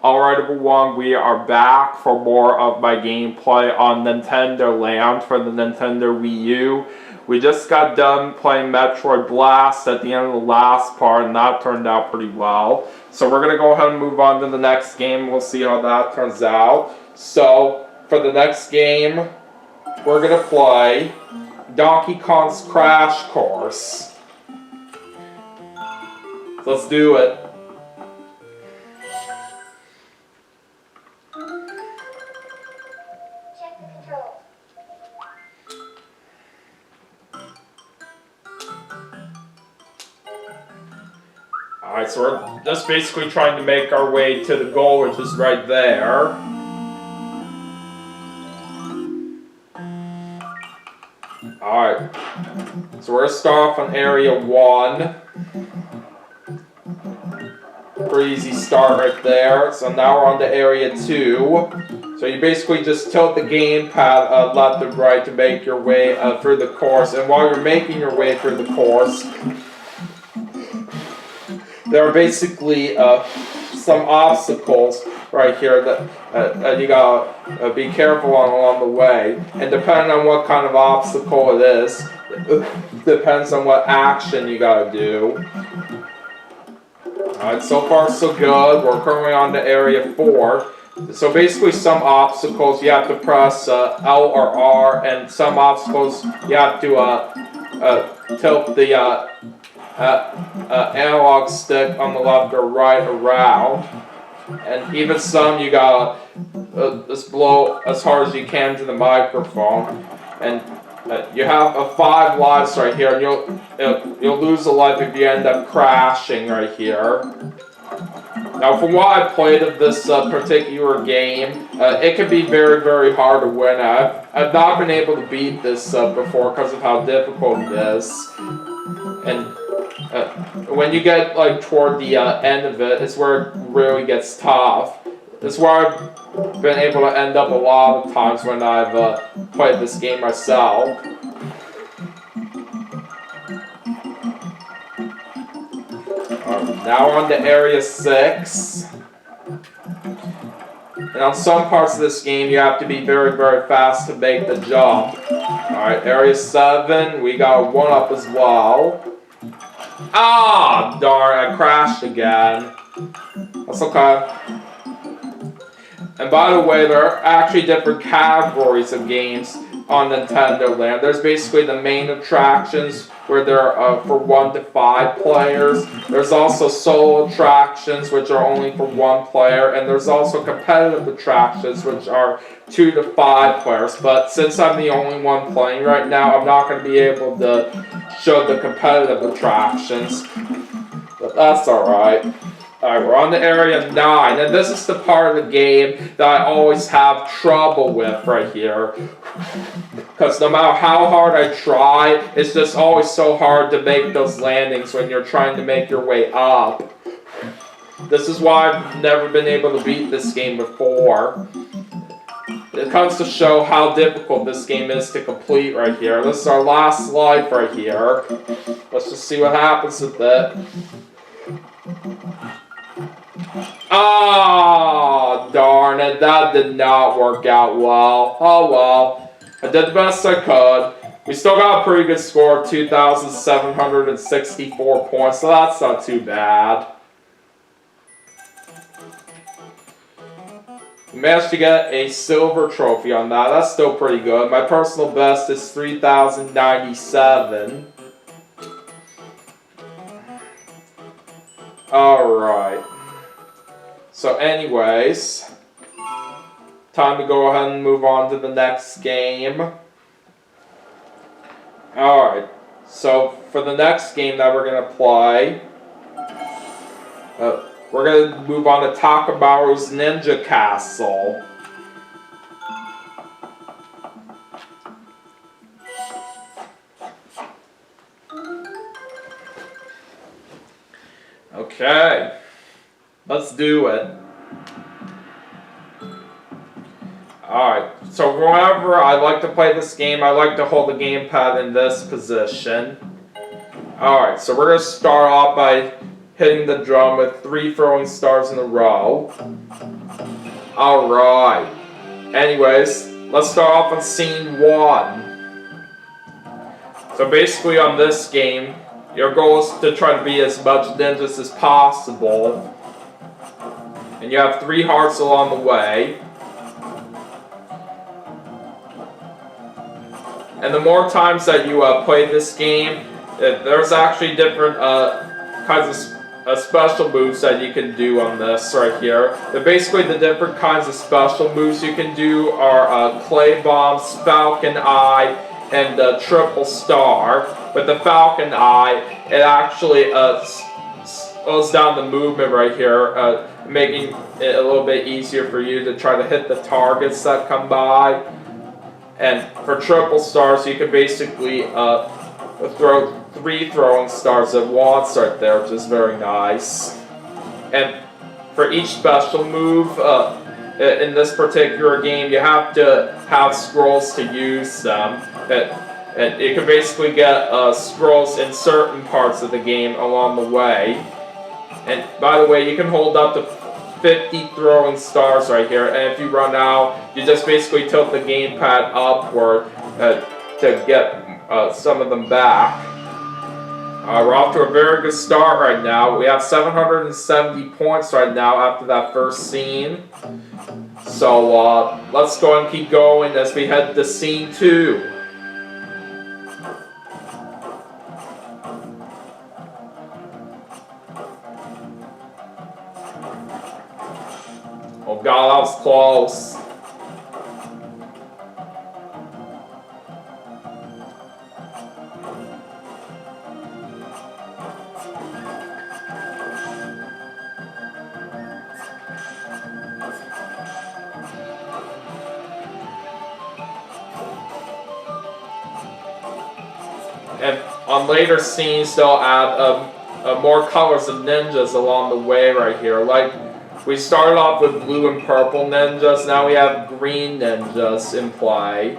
Alright everyone, we are back for more of my gameplay on Nintendo Land for the Nintendo Wii U. We just got done playing Metroid Blast at the end of the last part, and that turned out pretty well. So we're going to go ahead and move on to the next game. We'll see how that turns out. So, for the next game, we're going to play Donkey Kong's Crash Course. Let's do it. Alright, so we're just basically trying to make our way to the goal, which is right there. Alright, so we're going to start off on Area 1. Pretty easy start right there. So now we're on to Area 2. So you basically just tilt the gamepad left and right to make your way through the course. And while you're making your way through the course, there are basically some obstacles right here that you gotta be careful on along the way. And depending on what kind of obstacle it is, it depends on what action you gotta do. Alright, so far so good. We're currently on to Area 4. So basically some obstacles you have to press L or R, and some obstacles you have to tilt the analog stick on the left or right around, and even some you gotta just blow as hard as you can to the microphone, and you have 5 lives right here, and you'll lose a life if you end up crashing right here. Now, from what I played of this particular game, it can be very, very hard to win. I've not been able to beat this before because of how difficult it is, and when you get like toward the end of it, it's where it really gets tough. It's where I've been able to end up a lot of times when I've played this game myself. Now on to Area 6. And on some parts of this game, you have to be very, very fast to make the jump. Alright, Area 7, we got a 1-up as well. Ah, darn, I crashed again. That's okay. And by the way, there are actually different categories of games on Nintendo Land. There's basically the main attractions where they're for 1 to 5 players. There's also solo attractions, which are only for 1 player. And there's also competitive attractions, which are 2 to 5 players. But since I'm the only one playing right now, I'm not going to be able to show the competitive attractions. But that's alright. Alright, we're on to Area 9, and this is the part of the game that I always have trouble with right here. Because no matter how hard I try, it's just always so hard to make those landings when you're trying to make your way up. This is why I've never been able to beat this game before. It comes to show how difficult this game is to complete right here. This is our last life right here. Let's just see what happens with it. Ah, darn it, that did not work out well. Oh well, I did the best I could. We still got a pretty good score of 2,764 points, so that's not too bad. We managed to get a silver trophy on that. That's still pretty good. My personal best is 3,097. Alright. So anyways, time to go ahead and move on to the next game. Alright, so for the next game that we're going to play, we're going to move on to Takamaru's Ninja Castle. Okay. Let's do it. Alright, so whenever I like to play this game, I like to hold the gamepad in this position. Alright, so we're going to start off by hitting the drum with 3 throwing stars in a row. Alright. Anyways, let's start off on scene 1. So basically on this game, your goal is to try to be as much ninjas as possible. And you have 3 hearts along the way. And the more times that you play this game, there's actually different kinds of special moves that you can do on this right here. But basically the different kinds of special moves you can do are Clay Bombs, Falcon Eye, and Triple Star. With the Falcon Eye, it actually slows down the movement right here, making it a little bit easier for you to try to hit the targets that come by. And for Triple Stars, you can basically throw 3 throwing stars at once right there, which is very nice. And for each special move in this particular game, you have to have scrolls to use them. And you can basically get scrolls in certain parts of the game along the way. And by the way, you can hold up to 50 throwing stars right here, and if you run out, you just basically tilt the gamepad upward to get some of them back. We're off to a very good start right now. We have 770 points right now after that first scene. So let's go and keep going as we head to scene 2. Oh god, that was close. And on later scenes, they'll add more colors of ninjas along the way right here. Like, we started off with blue and purple ninjas, now we have green ninjas in play.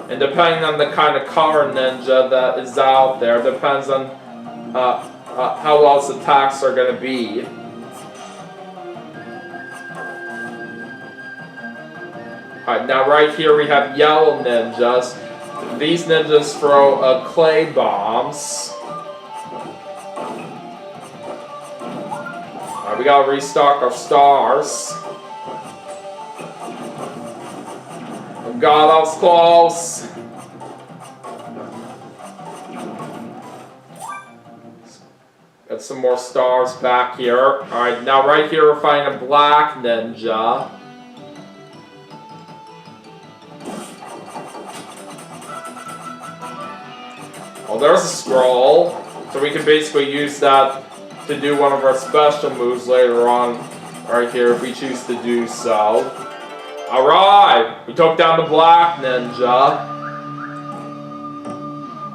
And depending on the kind of color ninja that is out there, depends on how well its attacks are going to be. Alright, now right here we have yellow ninjas. These ninjas throw clay bombs. Alright, we gotta restock our stars. Oh god, that was close. Got some more stars back here. Alright, now right here we're fighting a black ninja. Well, there's a scroll, so we can basically use that to do one of our special moves later on, right here, if we choose to do so. Alright, we took down the black ninja.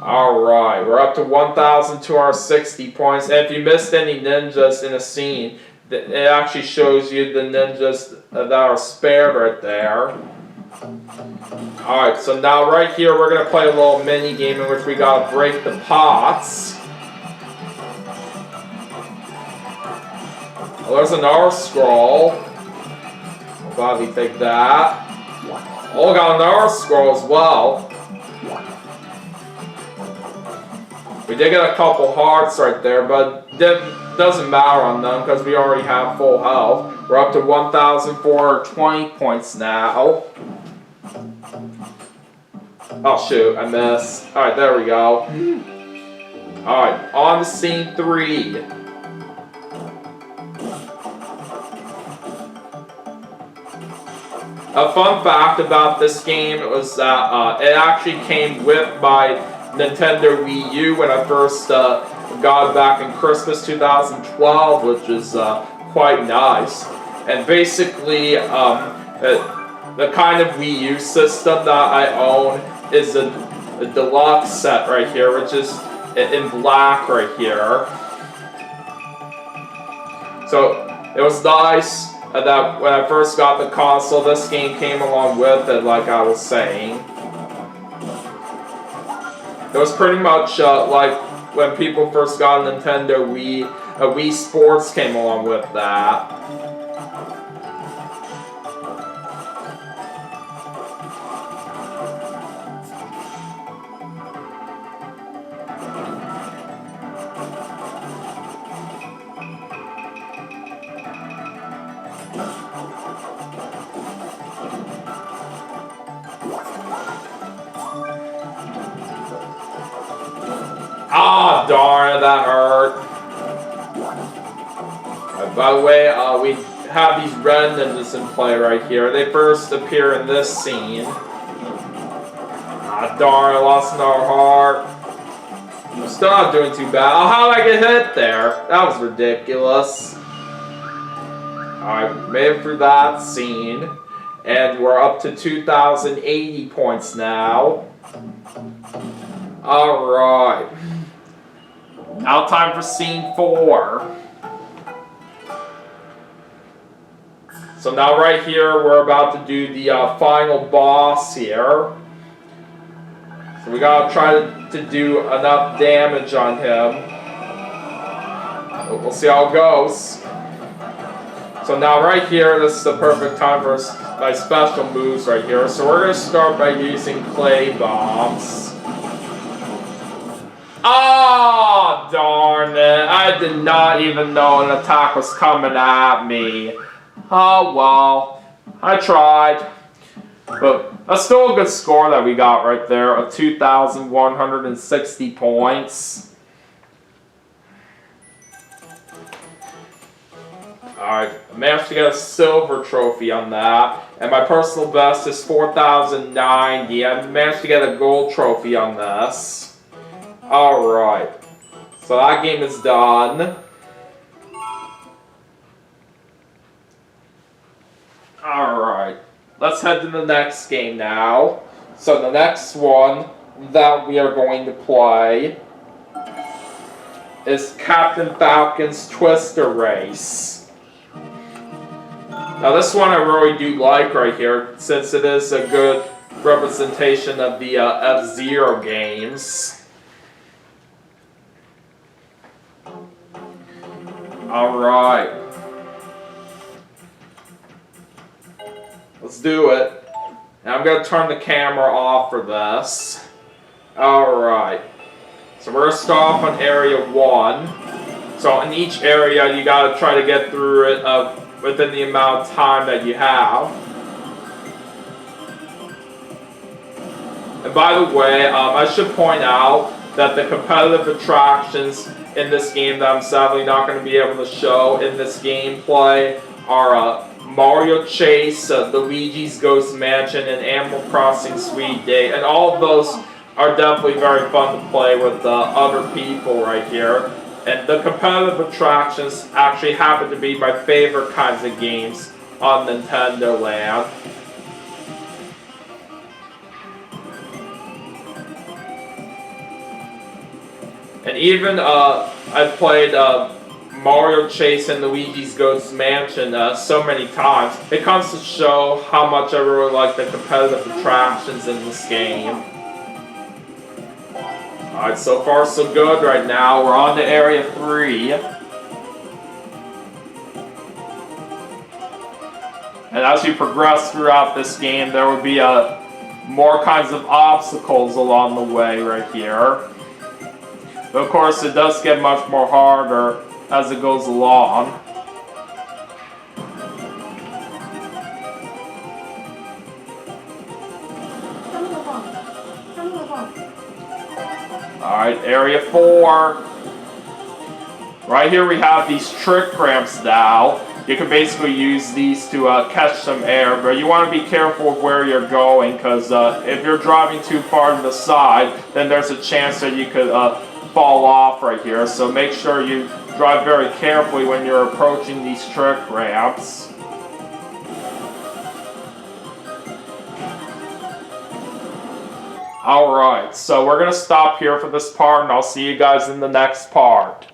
Alright, we're up to 1,260 points, and if you missed any ninjas in a scene, it actually shows you the ninjas that are spared right there. Alright, so now right here we're going to play a little mini game in which we got to break the pots. Well, there's another scroll. I'll gladly take that. Oh, got another scroll as well. We did get a couple hearts right there, but it doesn't matter on them because we already have full health. We're up to 1,420 points now. Oh shoot, I missed. Alright, there we go. Alright, on to scene 3. A fun fact about this game was that it actually came with my Nintendo Wii U when I first got it back in Christmas 2012, which is quite nice. And basically, the kind of Wii U system that I own is a deluxe set right here, which is in black right here. So it was nice that when I first got the console, this game came along with it, like I was saying. It was pretty much like when people first got a Nintendo Wii. Wii Sports came along with that. Ah, darn it, that hurt. By the way, we have these red ninjas in play right here. They first appear in this scene. Ah, darn, I lost another heart. I'm still not doing too bad. Oh, how did I get hit there? That was ridiculous. Alright, made it through that scene. And we're up to 2,080 points now. Alright. Now time for scene 4. So now right here, we're about to do the final boss here. So we gotta try to do enough damage on him. We'll see how it goes. So now right here, this is the perfect time for my special moves right here. So we're gonna start by using clay bombs. Oh, darn it. I did not even know an attack was coming at me. Oh, well. I tried. But that's still a good score that we got right there of 2,160 points. Alright, I managed to get a silver trophy on that. And my personal best is 4,090. I managed to get a gold trophy on this. Alright, so that game is done. Alright, let's head to the next game now. So the next one that we are going to play is Captain Falcon's Twister Race. Now this one I really do like right here, since it is a good representation of the F-Zero games. Alright. Let's do it. Now I'm going to turn the camera off for this. Alright. So we're going to start off on area 1. So in each area you got to try to get through it within the amount of time that you have. And by the way, I should point out that the competitive attractions in this game that I'm sadly not going to be able to show in this gameplay are Mario Chase, Luigi's Ghost Mansion, and Animal Crossing Sweet Day. And all of those are definitely very fun to play with other people right here. And the competitive attractions actually happen to be my favorite kinds of games on Nintendo Land. And even I've played Mario Chase and Luigi's Ghost Mansion so many times. It comes to show how much I really like the competitive attractions in this game. Alright, so far so good right now. We're on to Area 3. And as you progress throughout this game, there will be more kinds of obstacles along the way right here. But of course, it does get much more harder as it goes along. Alright, Area 4. Right here we have these trick ramps now. You can basically use these to catch some air, but you want to be careful of where you're going, because if you're driving too far to the side, then there's a chance that you could fall off right here. So make sure you drive very carefully when you're approaching these trick ramps. Alright, so we're going to stop here for this part, and I'll see you guys in the next part.